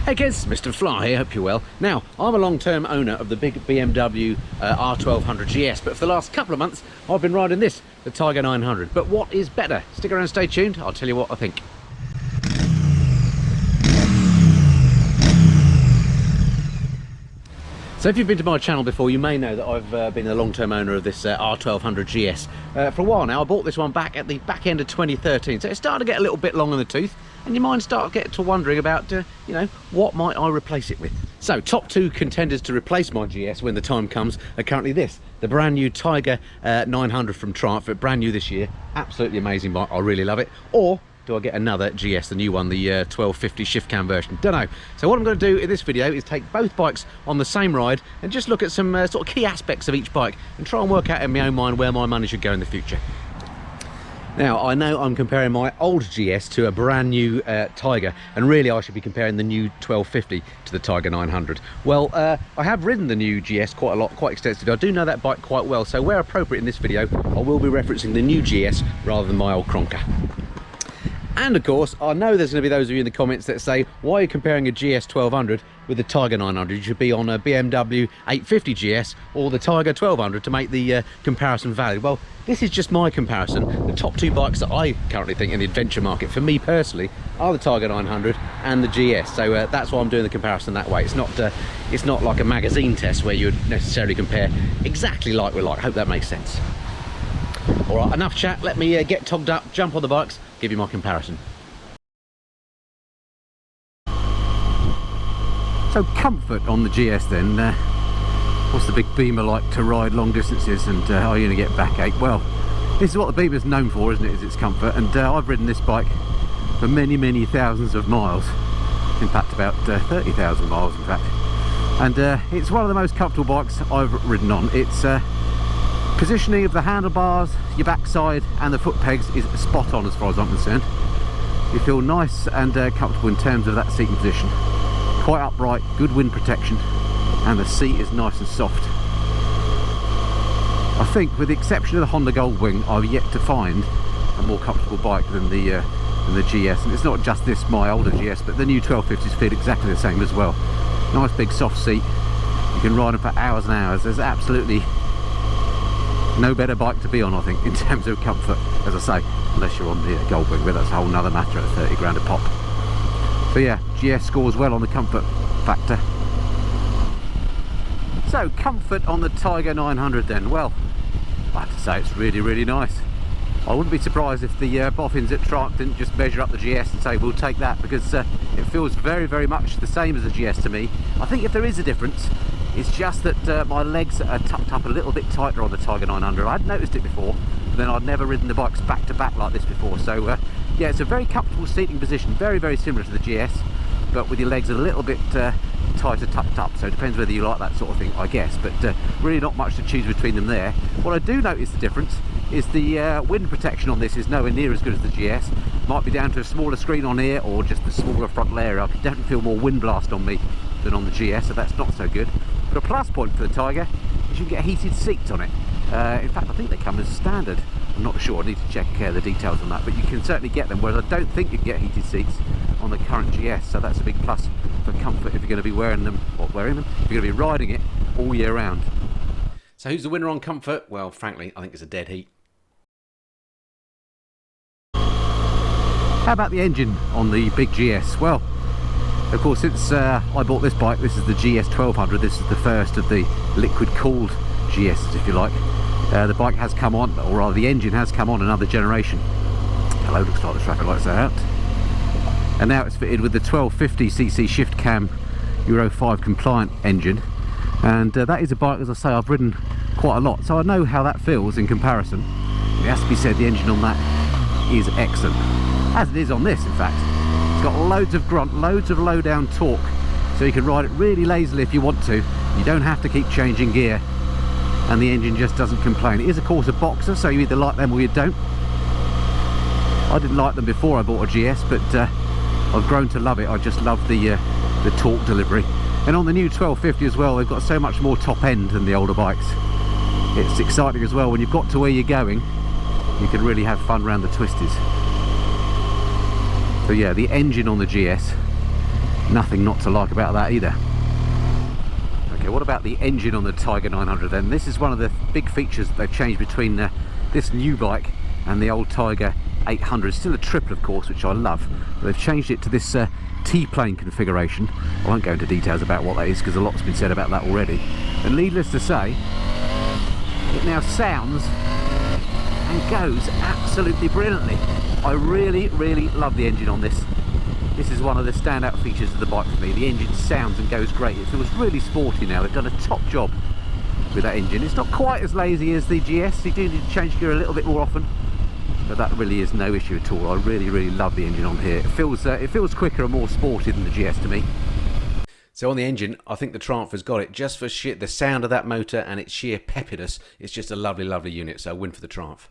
Hey kids, Mr. Fly here, hope you're well. Now, I'm a long-term owner of the big BMW R1200 GS, but for the last couple of months I've been riding this, the Tiger 900. But what is better? Stick around, stay tuned, I'll tell you what I think. So if you've been to my channel before, you may know that I've been a long-term owner of this R1200 GS. For a while now. I bought this one back at the back end of 2013, so it's starting to get a little bit long in the tooth, and your mind starts to get to wondering about, you know, what might I replace it with? So, top two contenders to replace my GS when the time comes are currently this, the brand new Tiger 900 from Triumph, brand new this year, absolutely amazing bike, I really love it, or do I get another GS, the new one, the 1250 shift cam version? Don't know. So what I'm going to do in this video is take both bikes on the same ride and just look at some sort of key aspects of each bike and try and work out in my own mind where my money should go in the future. Now, I know I'm comparing my old GS to a brand new Tiger, and really I should be comparing the new 1250 to the Tiger 900. Well, I have ridden the new GS quite a lot, quite extensively. I do know that bike quite well, so where appropriate in this video, I will be referencing the new GS rather than my old Cronker. And of course, I know there's going to be those of you in the comments that say, why are you comparing a GS 1200 with the Tiger 900? You should be on a BMW 850 GS or the Tiger 1200 to make the comparison valid. Well, this is just my comparison. The top two bikes that I currently think in the adventure market, for me personally, are the Tiger 900 and the GS. So that's why I'm doing the comparison that way. It's not like a magazine test where you would necessarily compare exactly like with like. I hope that makes sense. All right, enough chat. Let me get togged up, jump on the bikes, give you my comparison. So comfort on the GS then. What's the big Beamer like to ride long distances, and are you going to get backache? Well, this is what the Beamer's known for, isn't it? Is its comfort, and I've ridden this bike for many thousands of miles. In fact, about 30,000 miles in fact. And it's one of the most comfortable bikes I've ridden on. It's positioning of the handlebars, your backside and the foot pegs is spot on as far as I'm concerned. You feel nice and comfortable in terms of that seating position. Quite upright, good wind protection, and the seat is nice and soft. I think with the exception of the Honda Goldwing, I've yet to find a more comfortable bike than the GS. And it's not just this, my older GS, but the new 1250s feel exactly the same as well. Nice big soft seat, you can ride them for hours and hours. There's absolutely no better bike to be on, I think, in terms of comfort, as I say, unless you're on the Goldwing, but that's a whole nother matter at 30 grand a pop. So yeah, GS scores well on the comfort factor. So comfort on the Tiger 900 then. Well, I have to say it's really nice. I wouldn't be surprised if the boffins at Triumph didn't just measure up the GS and say we'll take that, because it feels very much the same as the GS to me. I think if there is a difference, it's just that my legs are tucked up a little bit tighter on the Tiger 900. I'd noticed it before, but then I'd never ridden the bikes back to back like this before. So yeah, it's a very comfortable seating position, very similar to the GS, but with your legs a little bit tighter tucked up. So it depends whether you like that sort of thing, I guess, but really not much to choose between them there. What I do notice the difference is the wind protection on this is nowhere near as good as the GS. Might be down to a smaller screen on here or just the smaller front layer. I can definitely feel more wind blast on me than on the GS, so that's not so good. But a plus point for the Tiger is you can get heated seats on it. In fact, I think they come as standard. I'm not sure, I need to check the details on that, but you can certainly get them, whereas I don't think you can get heated seats on the current GS, so that's a big plus for comfort if you're going to be wearing them, if you're going to be riding it all year round. So who's the winner on comfort? Well, frankly, I think it's a dead heat. How about the engine on the big GS? Well, of course, since I bought this bike, this is the GS 1200, this is the first of the liquid-cooled GSs, if you like. The bike has come on, or rather the engine has come on another generation. Hello, looks like the traffic lights are out. And now it's fitted with the 1250cc shift cam Euro 5 compliant engine. And that is a bike, as I say, I've ridden quite a lot, so I know how that feels in comparison. It has to be said, the engine on that is excellent, as it is on this, in fact. It's got loads of grunt, loads of low down torque, so you can ride it really lazily if you want to. You don't have to keep changing gear, and the engine just doesn't complain. It is of course a boxer, so you either like them or you don't. I didn't like them before I bought a GS, but I've grown to love it. I just love the torque delivery. And on the new 1250 as well, they've got so much more top end than the older bikes. It's exciting as well. When you've got to where you're going, you can really have fun around the twisties. So yeah, the engine on the GS Nothing not to like about that either. Okay, what about the engine on the Tiger 900 then? This is one of the big features that they've changed between this new bike and the old Tiger 800. Still a triple, of course, which I love. But they've changed it to this T-plane configuration. I won't go into details about what that is because a lot's been said about that already. And needless to say, it now sounds and goes absolutely brilliantly. I really, really love the engine on this. This is one of the standout features of the bike for me. The engine sounds and goes great. It feels really sporty now. They've done a top job with that engine. It's not quite as lazy as the GS. You do need to change gear a little bit more often, but that really is no issue at all. I really, really love the engine on here. It feels quicker and more sporty than the GS to me. So on the engine, I think the Triumph has got it just for the sound of that motor and its sheer peppiness. It's just a lovely, lovely unit. So win for the Triumph.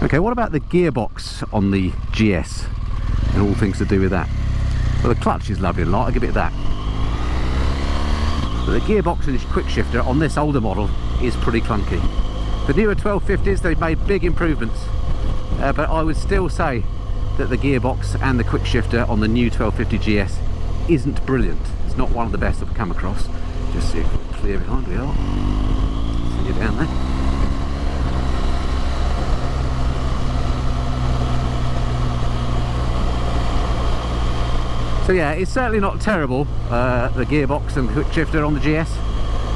Okay, what about the gearbox on the GS and all things to do with that? Well, the clutch is lovely and light, I'll give it that. But the gearbox and Quickshifter on this older model is pretty clunky. The newer 1250s, they've made big improvements, but I would still say that the gearbox and the Quickshifter on the new 1250 GS isn't brilliant. It's not one of the best I've come across. Just see if we're clear behind, we are. See you down there. So yeah, it's certainly not terrible, the gearbox and the Quickshifter on the GS,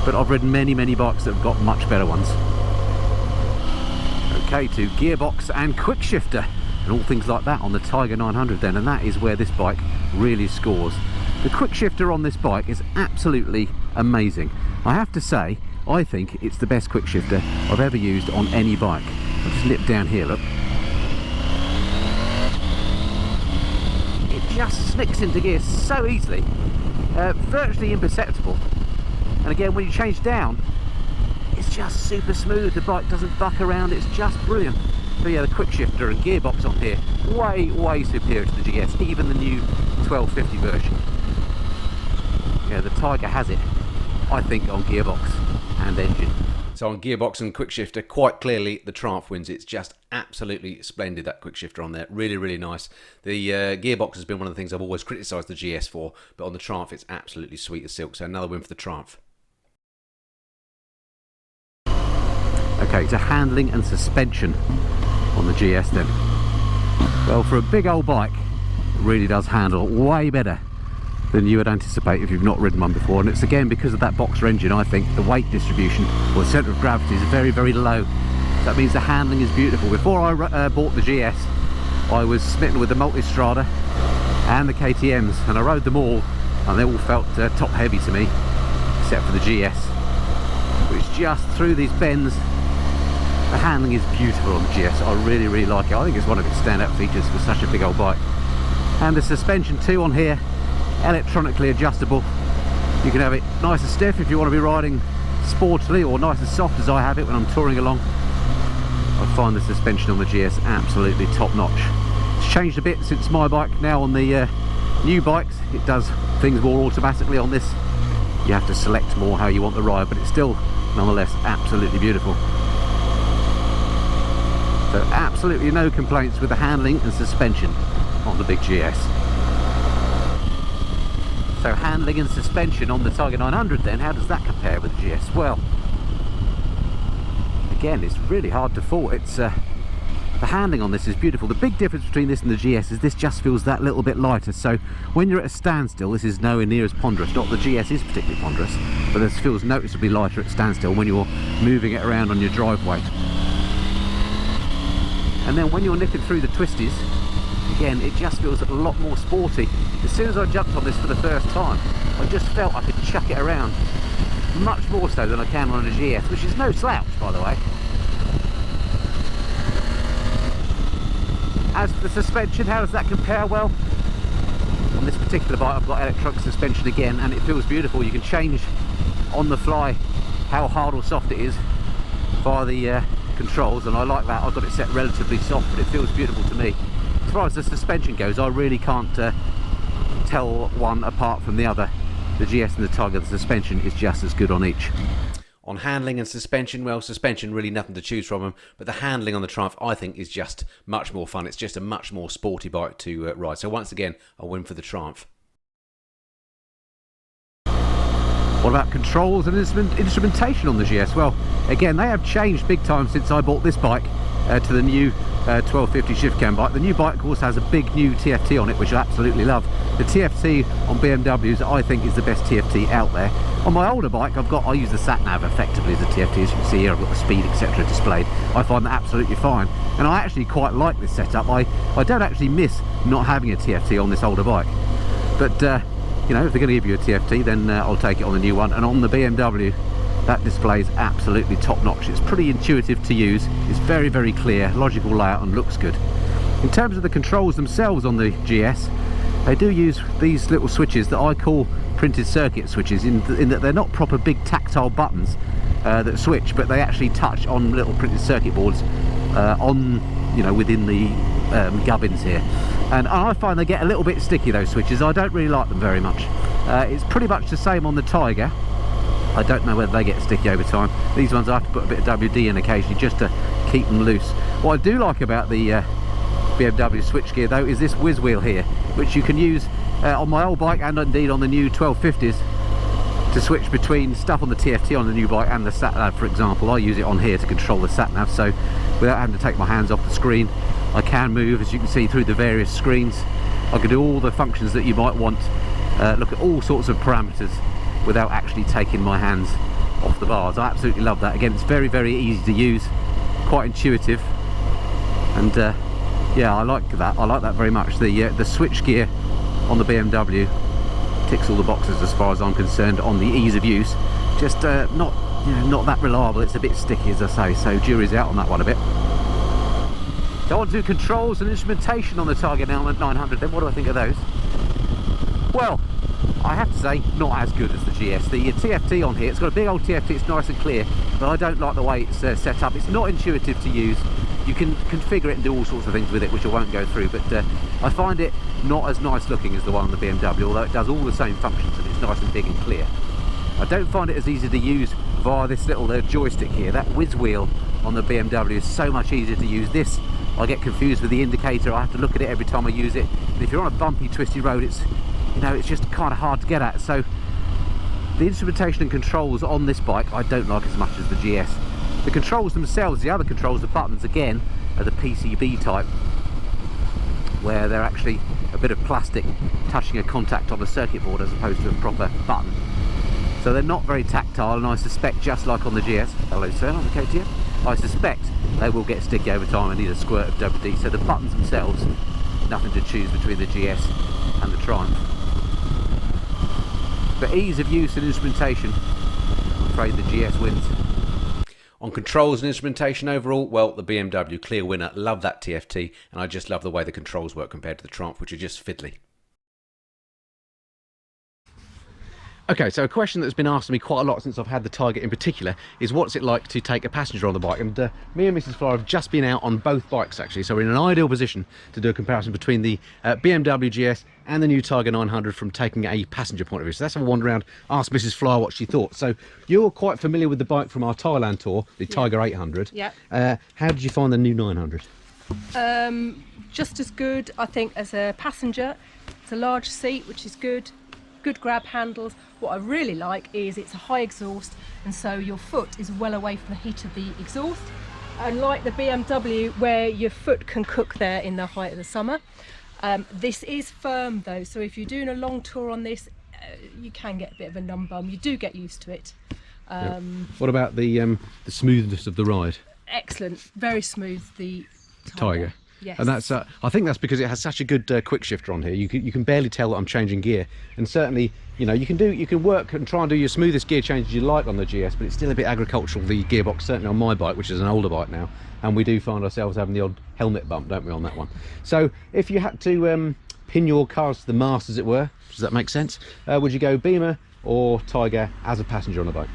but I've ridden many, many bikes that have got much better ones. Okay, to gearbox and Quickshifter and all things like that on the Tiger 900 then, and that is where this bike really scores. The Quickshifter on this bike is absolutely amazing. I have to say, I think it's the best Quickshifter I've ever used on any bike. I'll just nip down here, look. Just snicks into gear so easily, virtually imperceptible, and again when you change down it's just super smooth. The bike doesn't buck around, it's just brilliant. So yeah, the Quickshifter and gearbox on here way superior to the GS, even the new 1250 version. Yeah, the Tiger has it, I think, on gearbox and engine. So on gearbox and Quickshifter, quite clearly the Triumph wins. It's just absolutely splendid, that Quickshifter on there. Really, really nice. The gearbox has been one of the things I've always criticised the GS for, but on the Triumph it's absolutely sweet as silk. So another win for the Triumph. Okay, to handling and suspension on the GS then. Well, for a big old bike, it really does handle way better than you would anticipate if you've not ridden one before, and it's again because of that boxer engine. I think the weight distribution, or the centre of gravity, is very, very low. So that means the handling is beautiful. Before I bought the GS, I was smitten with the Multistrada and the KTMs, and I rode them all, and they all felt top heavy to me, except for the GS, which just through these bends, the handling is beautiful on the GS. I really, really like it. I think it's one of its standout features for such a big old bike. And the suspension too on here, electronically adjustable. You can have it nice and stiff if you want to be riding sportily, or nice and soft as I have it when I'm touring along. I find the suspension on the GS absolutely top notch. It's changed a bit since my bike. Now on the new bikes it does things more automatically. On this you have to select more how you want the ride, but it's still nonetheless absolutely beautiful. So absolutely no complaints with the handling and suspension on the big GS. So handling and suspension on the Tiger 900 then, how does that compare with the GS? Well, again, it's really hard to fault. It's the handling on this is beautiful. The big difference between this and the GS is this just feels that little bit lighter. So when you're at a standstill, this is nowhere near as ponderous. Not the GS is particularly ponderous, but this feels noticeably lighter at standstill when you're moving it around on your driveway. And then when you're nipping through the twisties, again, it just feels a lot more sporty. As soon as I jumped on this for the first time, I just felt I could chuck it around much more so than I can on a GS, which is no slouch, by the way. As for the suspension, how does that compare? Well, on this particular bike I've got electronic suspension again, and it feels beautiful. You can change on the fly how hard or soft it is via the controls, and I like that. I've got it set relatively soft, but it feels beautiful to me. As far as the suspension goes, I really can't tell one apart from the other. The GS and the Tiger, the suspension is just as good on each. On handling and suspension, well, suspension really nothing to choose from them, but the handling on the Triumph I think is just much more fun. It's just a much more sporty bike to ride. So once again, I'll win for the Triumph. What about controls and instrumentation on the GS? Well, again, they have changed big time since I bought this bike to the new 1250 shift cam bike. The new bike, of course, has a big new TFT on it, which I absolutely love. The TFT on BMWs, I think, is the best TFT out there. On my older bike, I use the sat-nav effectively as a TFT. As you can see here, I've got the speed, etc. displayed. I find that absolutely fine. And I actually quite like this setup. I don't actually miss not having a TFT on this older bike. But, you know, if they're going to give you a TFT, then I'll take it on the new one. And on the BMW, that display is absolutely top-notch. It's pretty intuitive to use. It's very, very clear, logical layout, and looks good. In terms of the controls themselves on the GS, they do use these little switches that I call printed circuit switches, in that they're not proper big tactile buttons that switch, but they actually touch on little printed circuit boards within the gubbins here. And I find they get a little bit sticky, those switches. I don't really like them very much. It's pretty much the same on the Tiger. I don't know whether they get sticky over time. These ones I have to put a bit of WD in occasionally just to keep them loose. What I do like about the BMW switchgear though is this whiz wheel here, which you can use on my old bike and indeed on the new 1250s to switch between stuff on the TFT on the new bike and the sat-nav, for example. I use it on here to control the sat-nav, so without having to take my hands off the screen, I can move, as you can see, through the various screens. I can do all the functions that you might want, look at all sorts of parameters without actually taking my hands off the bars. I absolutely love that. Again, it's very, very easy to use, quite intuitive, and yeah, I like that. I like that very much. The switch gear on the BMW ticks all the boxes as far as I'm concerned on the ease of use. Just not that reliable. It's a bit sticky, as I say, so jury's out on that one a bit. So on to controls and instrumentation on the Tiger now at 900. Then what do I think of those? Well, I have to say, not as good as the GS. The TFT on here, it's got a big old TFT, it's nice and clear, but I don't like the way it's set up. It's not intuitive to use. You can configure it and do all sorts of things with it, which I won't go through, but I find it not as nice looking as the one on the BMW, although it does all the same functions and it's nice and big and clear. I don't find it as easy to use via this little joystick here. That whiz wheel on the BMW is so much easier to use. This, I get confused with the indicator. I have to look at it every time I use it. And if you're on a bumpy, twisty road, it's just kind of hard to get at. So the instrumentation and controls on this bike I don't like as much as the GS. The controls themselves, the other controls, the buttons, again, are the PCB type, where they're actually a bit of plastic touching a contact on the circuit board as opposed to a proper button. So they're not very tactile, and I suspect, just like on the GS, hello sir, on the KTM, I suspect they will get sticky over time and need a squirt of WD. So the buttons themselves, nothing to choose between the GS and the Triumph. For ease of use and instrumentation, I'm afraid the GS wins. On controls and instrumentation overall, well, the BMW clear winner. Love that TFT, and I just love the way the controls work compared to the Triumph, which are just fiddly. Okay, so a question that's been asked me quite a lot since I've had the Tiger in particular is what's it like to take a passenger on the bike, and me and Mrs. Fly have just been out on both bikes actually, so we're in an ideal position to do a comparison between the BMW GS and the new Tiger 900 from taking a passenger point of view. So let's have a wander around, ask Mrs. Fly what she thought. So you're quite familiar with the bike from our Thailand tour, the Tiger 800. Yeah. How did you find the new 900? Just as good, I think, as a passenger. It's a large seat, which is good. Good grab handles. What I really like is it's a high exhaust, and so your foot is well away from the heat of the exhaust. Unlike the BMW, where your foot can cook there in the height of the summer. This is firm though, so if you're doing a long tour on this, you can get a bit of a numb bum. You do get used to it. What about the smoothness of the ride? Excellent, very smooth. The Tiger. Yes. And that's I think that's because it has such a good quick shifter on here. You can barely tell that I'm changing gear, and certainly you can work and try and do your smoothest gear changes you like on the GS, but it's still a bit agricultural, the gearbox, certainly on my bike, which is an older bike now, and we do find ourselves having the odd helmet bump, don't we, on that one. So if you had to pin your cars to the mast, as it were, does that make sense, would you go Beamer or Tiger as a passenger on a bike?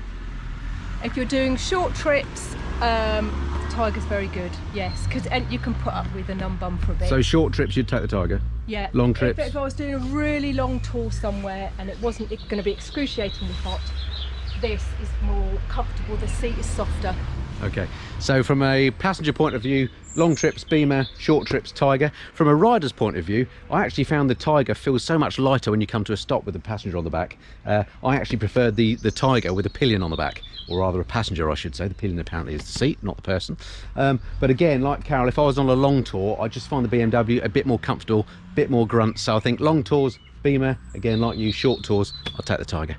If you're doing short trips, Tiger's very good, yes, because you can put up with a numb bum for a bit. So short trips you'd take the Tiger? Yeah. Long trips? If I was doing a really long tour somewhere and it wasn't going to be excruciatingly hot, this is more comfortable. The seat is softer. Okay, so from a passenger point of view, long trips Beamer, short trips Tiger. From a rider's point of view, I actually found the Tiger feels so much lighter when you come to a stop with a passenger on the back. I actually preferred the Tiger with a pillion on the back, or rather a passenger I should say. The pillion apparently is the seat, not the person. But again, like Carol, if I was on a long tour, I just find the BMW a bit more comfortable, a bit more grunt. So I think long tours, Beamer, again like you, short tours, I'll take the Tiger.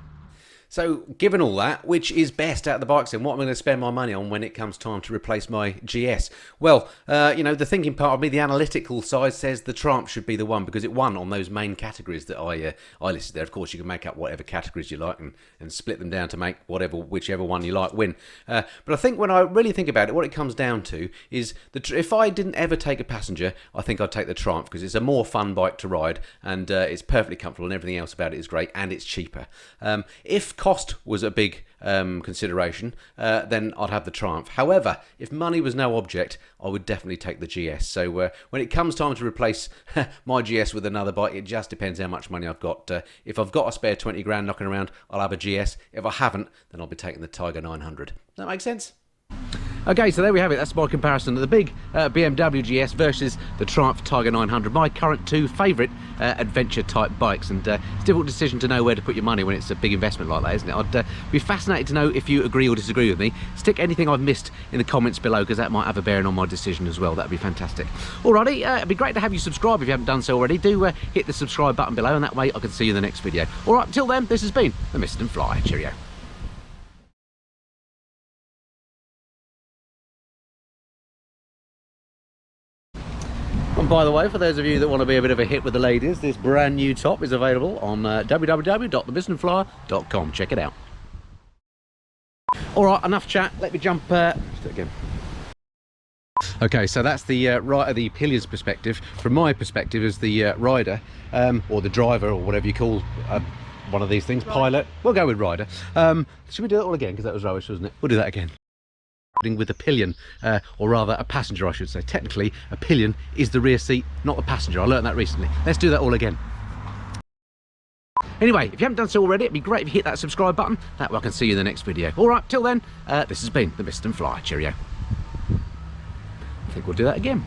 So, given all that, which is best out of the bikes and what I'm going to spend my money on when it comes time to replace my GS? Well, you know, the thinking part of me, the analytical side, says the Triumph should be the one because it won on those main categories that I listed there. Of course, you can make up whatever categories you like and split them down to make whichever one you like win. But I think when I really think about it, what it comes down to is if I didn't ever take a passenger, I think I'd take the Triumph because it's a more fun bike to ride and it's perfectly comfortable and everything else about it is great and it's cheaper. If cost was a big consideration, then I'd have the Triumph. However, if money was no object, I would definitely take the GS. So when it comes time to replace my GS with another bike, it just depends how much money I've got. If I've got a spare 20 grand knocking around, I'll have a GS. If I haven't, then I'll be taking the Tiger 900. Does that make sense? Okay, so there we have it. That's my comparison of the big BMW GS versus the Triumph Tiger 900, my current two favourite adventure type bikes. And it's a difficult decision to know where to put your money when it's a big investment like that, isn't it? I'd be fascinated to know if you agree or disagree with me. Stick anything I've missed in the comments below because that might have a bearing on my decision as well. That'd be fantastic. Alrighty, it'd be great to have you subscribe if you haven't done so already. Do hit the subscribe button below and that way I can see you in the next video. Alright, until then, this has been the Mist and Fly. Cheerio. And by the way, for those of you that want to be a bit of a hit with the ladies, this brand new top is available on www.themistandflyer.com. Check it out. Alright, enough chat. Let me jump again. Okay, so that's the the pillion's perspective. From my perspective as the rider, or the driver, or whatever you call one of these things, pilot. We'll go with rider. Should we do it all again? Because that was rubbish, wasn't it? We'll do that again. With a pillion, or rather a passenger I should say. Technically a pillion is the rear seat, not the passenger. I learned that recently. Let's do that all again. Anyway, if you haven't done so already, it'd be great if you hit that subscribe button. That way I can see you in the next video. Alright, till then, this has been the Mist and Fly. Cheerio. I think we'll do that again.